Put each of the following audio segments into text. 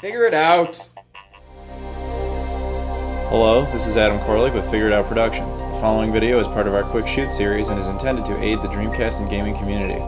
Figure it out. Hello, this is Adam Koralik with Figure It Out Productions. The following video is part of our Quick Shoot series and is intended to aid the Dreamcast and gaming community.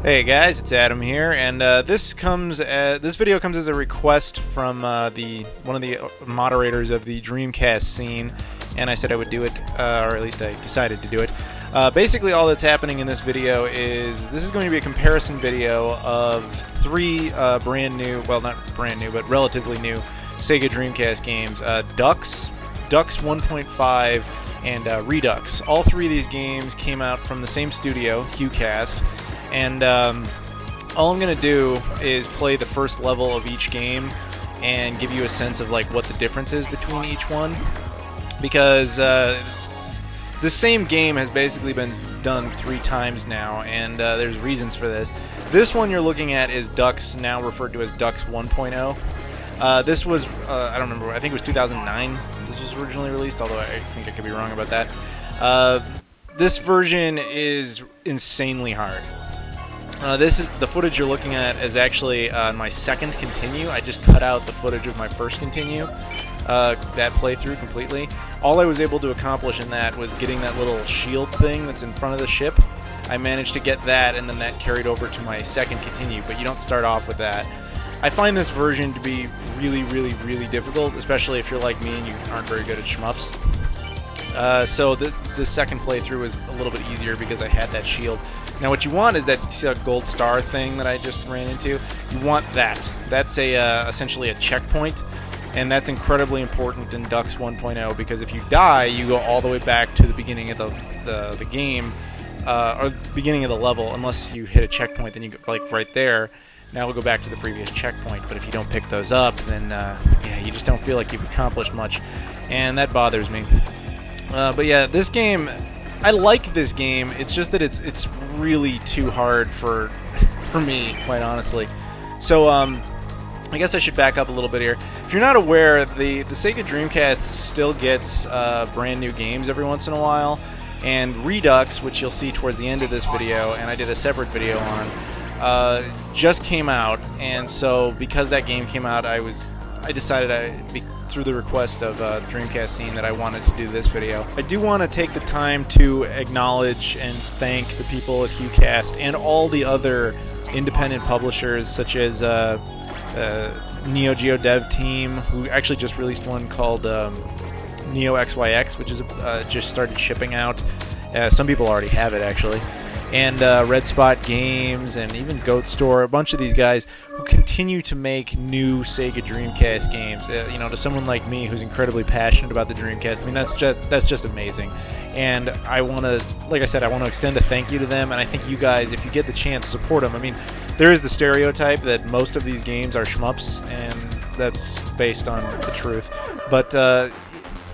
Hey guys, it's Adam here, and this video comes as a request from one of the moderators of the Dreamcast scene, and I said I would do it, or at least I decided to do it. Basically, all that's happening in this video is this is going to be a comparison video of three brand new, well, not brand new, but relatively new Sega Dreamcast games: DUX 1.5, and Redux. All three of these games came out from the same studio, QCast. And all I'm going to do is play the first level of each game and give you a sense of like what the difference is between each one, because the same game has basically been done 3 times now, and there's reasons for this. This one you're looking at is DUX, now referred to as DUX 1.0. This was, I don't remember, I think it was 2009 this was originally released, although I think I could be wrong about that. This version is insanely hard. This is the footage you're looking at is actually my second continue. I just cut out the footage of my first continue, that playthrough completely. All I was able to accomplish in that was getting that little shield thing that's in front of the ship. I managed to get that, and then that carried over to my second continue, but you don't start off with that. I find this version to be really, really, really difficult, especially if you're like me and you aren't very good at shmups. So the second playthrough was a little bit easier because I had that shield. Now what you want is that, you see that gold star thing that I just ran into? You want that. That's essentially a checkpoint, and that's incredibly important in DUX 1.0, because if you die, you go all the way back to the beginning of the game, or the beginning of the level. Unless you hit a checkpoint, then you go like right there. Now we'll go back to the previous checkpoint, but if you don't pick those up, then yeah, you just don't feel like you've accomplished much, and that bothers me. But yeah, this game, I like this game. It's just that it's really too hard for me, quite honestly. So I guess I should back up a little bit here. If you're not aware, the Sega Dreamcast still gets brand new games every once in a while, and Redux, which you'll see towards the end of this video, and I did a separate video on, just came out. And so because that game came out, I decided through the request of the Dreamcast scene that I wanted to do this video. I do want to take the time to acknowledge and thank the people at QCast and all the other independent publishers, such as Neo Geo Dev Team, who actually just released one called Neo XYX, which is just started shipping out. Some people already have it, actually. And Red Spot Games, and even Goat Store, a bunch of these guys who continue to make new Sega Dreamcast games. You know, to someone like me who's incredibly passionate about the Dreamcast, I mean, that's just amazing. And I want to, like I said, I want to extend a thank you to them, and I think you guys, if you get the chance, support them. I mean, there is the stereotype that most of these games are shmups, and that's based on the truth. But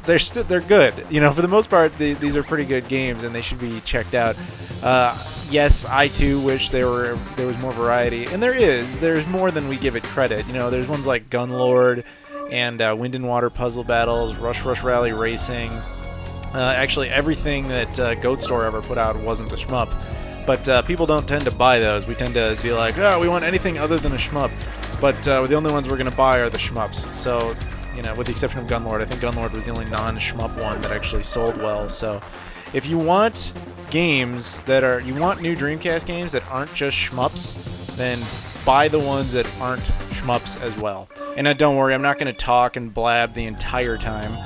they're good. You know, for the most part, these are pretty good games, and they should be checked out. Yes, I too wish there was more variety, and there's more than we give it credit. You know, there's ones like Gunlord and Wind and Water Puzzle Battles, Rush Rally Racing. Actually, everything that Goat Store ever put out wasn't a shmup, but people don't tend to buy those. We tend to be like, oh, we want anything other than a shmup, but the only ones we're going to buy are the shmups. So, you know, with the exception of Gunlord, I think Gunlord was the only non-shmup one that actually sold well. So, if you want games you want new Dreamcast games that aren't just shmups, then buy the ones that aren't shmups as well. And don't worry, I'm not going to talk and blab the entire time.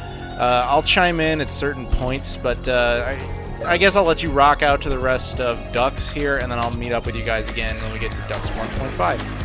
I'll chime in at certain points, but I guess I'll let you rock out to the rest of DUX here, and then I'll meet up with you guys again when we get to DUX 1.5.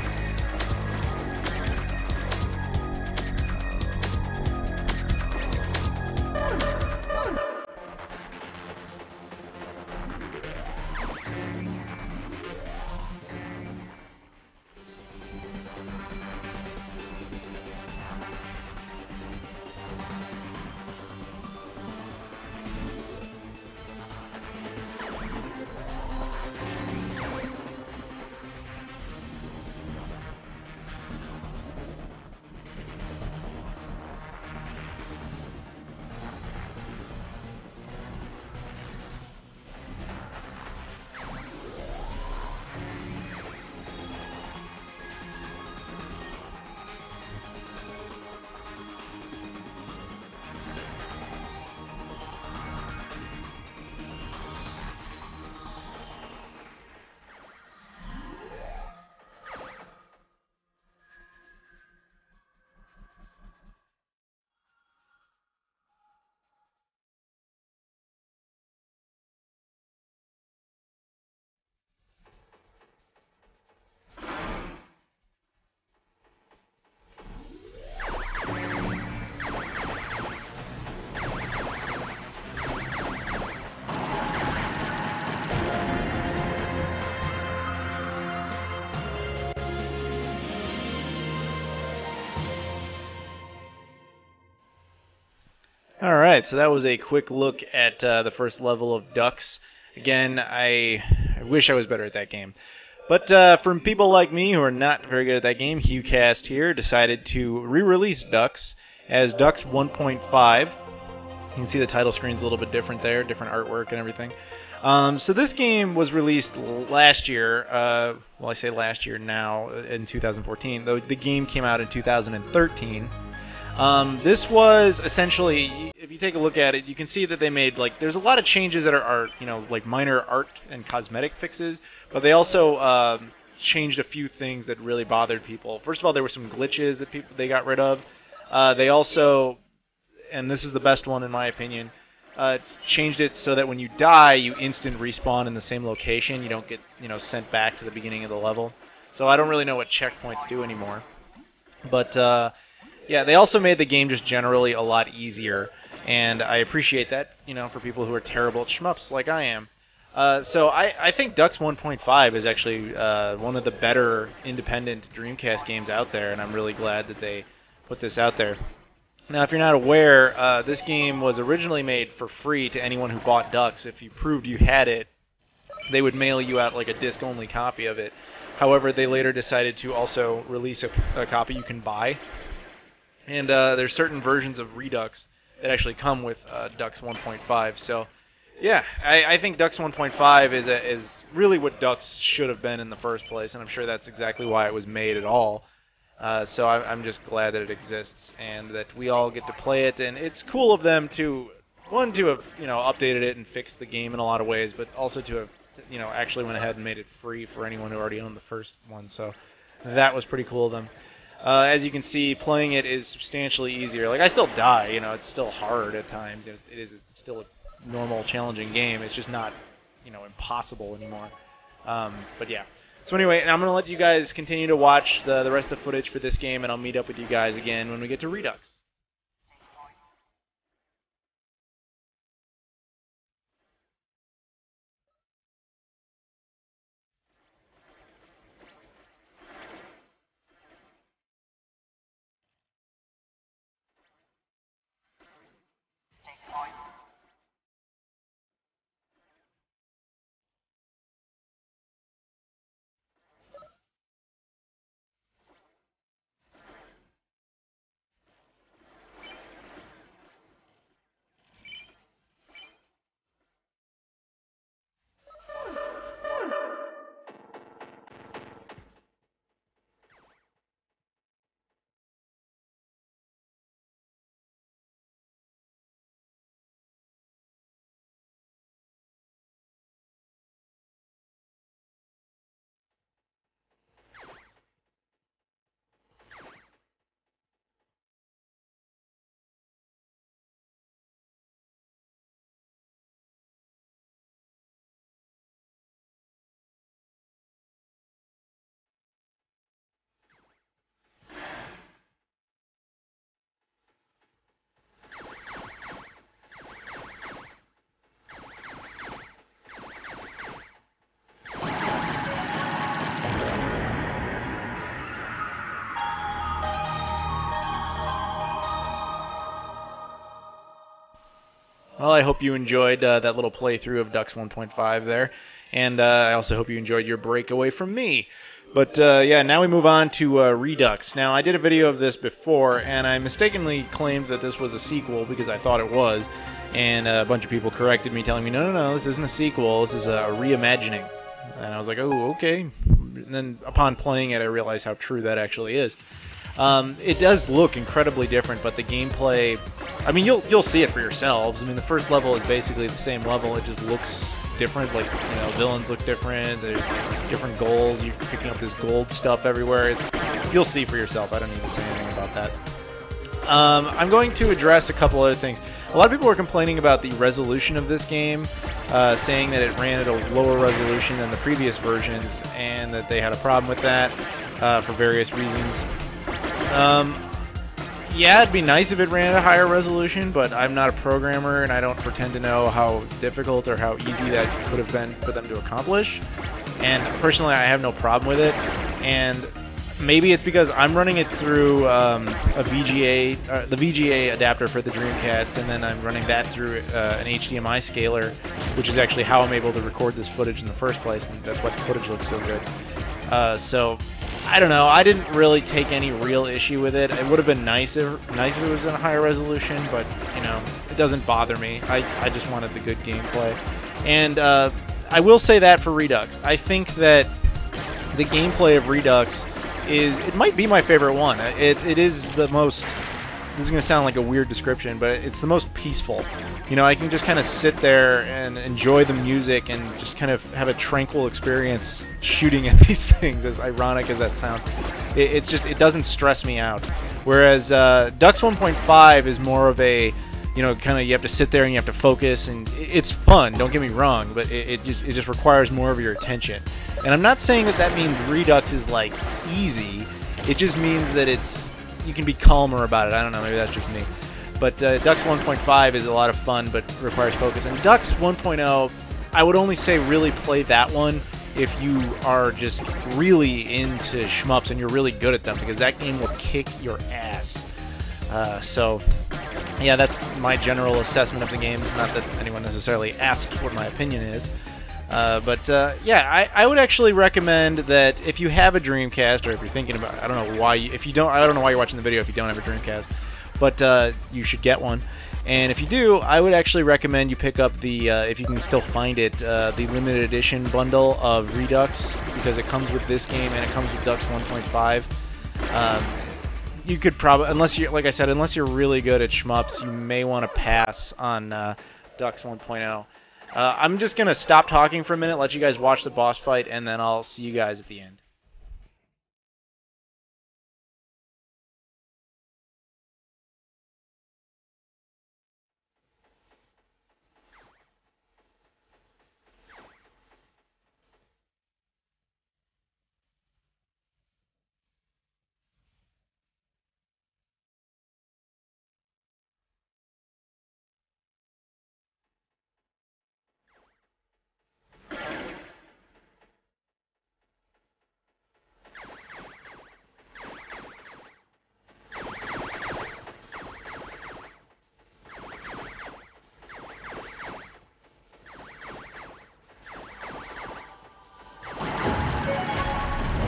Alright, so that was a quick look at the first level of DUX. Again, I wish I was better at that game. But from people like me who are not very good at that game, HughCast here decided to re-release DUX as DUX 1.5. You can see the title screen's a little bit different there, different artwork and everything. So this game was released last year. Well, I say last year now, in 2014. Though the game came out in 2013. This was essentially, if you take a look at it, you can see that they made, like, there's a lot of changes that are you know, like minor art and cosmetic fixes, but they also changed a few things that really bothered people. First of all, there were some glitches that they got rid of. They also, and this is the best one in my opinion, changed it so that when you die, you instant respawn in the same location. You don't get, you know, sent back to the beginning of the level. So I don't really know what checkpoints do anymore. But yeah, they also made the game just generally a lot easier, and I appreciate that, you know, for people who are terrible at shmups like I am. So I think DUX 1.5 is actually one of the better independent Dreamcast games out there, and I'm really glad that they put this out there. Now, if you're not aware, this game was originally made for free to anyone who bought DUX. If you proved you had it, they would mail you out like a disc-only copy of it. However, they later decided to also release a copy you can buy. And there's certain versions of Redux that actually come with DUX 1.5. So, yeah, I think DUX 1.5 is really what DUX should have been in the first place, and I'm sure that's exactly why it was made at all. So I'm just glad that it exists and that we all get to play it. And it's cool of them to have, you know, updated it and fixed the game in a lot of ways, but also to have, you know, actually went ahead and made it free for anyone who already owned the first one. So that was pretty cool of them. As you can see, playing it is substantially easier. Like, I still die, you know, it's still hard at times. It is still a normal, challenging game. It's just not, you know, impossible anymore. But yeah. So anyway, I'm going to let you guys continue to watch the rest of the footage for this game, and I'll meet up with you guys again when we get to Redux. Well, I hope you enjoyed that little playthrough of DUX 1.5 there, and I also hope you enjoyed your break away from me. But yeah, now we move on to Redux. Now, I did a video of this before, and I mistakenly claimed that this was a sequel because I thought it was, and a bunch of people corrected me, telling me, no, this isn't a sequel, this is a reimagining. And I was like, oh, okay. And then upon playing it, I realized how true that actually is. It does look incredibly different, but the gameplay, I mean, you'll see it for yourselves. I mean, the first level is basically the same level. It just looks different. Like, you know, villains look different. There's different goals. You're picking up this gold stuff everywhere. You'll see for yourself. I don't need to say anything about that. I'm going to address a couple other things. A lot of people were complaining about the resolution of this game, saying that it ran at a lower resolution than the previous versions, and that they had a problem with that for various reasons. Yeah, it'd be nice if it ran at a higher resolution, but I'm not a programmer, and I don't pretend to know how difficult or how easy that could have been for them to accomplish. And personally, I have no problem with it. And maybe it's because I'm running it through a VGA, the VGA adapter for the Dreamcast, and then I'm running that through an HDMI scaler, which is actually how I'm able to record this footage in the first place, and that's why the footage looks so good. So, I don't know. I didn't really take any real issue with it. It would have been nice if it was in a higher resolution, but, you know, it doesn't bother me. I just wanted the good gameplay. And I will say that for Redux. I think that the gameplay of Redux it might be my favorite one. It is the most, this is going to sound like a weird description, but it's the most peaceful. You know, I can just kind of sit there and enjoy the music and just kind of have a tranquil experience shooting at these things, as ironic as that sounds. It's just, it doesn't stress me out. Whereas DUX 1.5 is more of a, you know, kind of you have to sit there and you have to focus, and it's fun, don't get me wrong, but it just requires more of your attention. And I'm not saying that that means Redux is, like, easy. It just means that you can be calmer about it. I don't know, maybe that's just me. But DUX 1.5 is a lot of fun, but requires focus. And DUX 1.0, I would only say really play that one if you are just really into shmups and you're really good at them, because that game will kick your ass. So, yeah, that's my general assessment of the games. Not that anyone necessarily asks what my opinion is. Yeah, I would actually recommend that if you have a Dreamcast, or if you're thinking about, I don't know why, I don't know why you're watching the video if you don't have a Dreamcast, but you should get one. And if you do, I would actually recommend you pick up the, if you can still find it, the limited edition bundle of Redux, because it comes with this game and it comes with DUX 1.5. You could probably, unless you, like I said, unless you're really good at shmups, you may want to pass on DUX 1.0. I'm just going to stop talking for a minute, let you guys watch the boss fight, and then I'll see you guys at the end.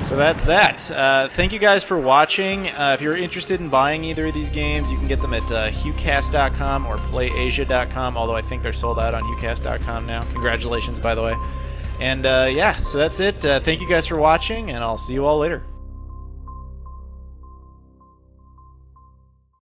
So that's that. Thank you guys for watching. If you're interested in buying either of these games, you can get them at hucast.com or playasia.com, although I think they're sold out on hucast.com now. Congratulations, by the way. And yeah, so that's it. Thank you guys for watching, and I'll see you all later.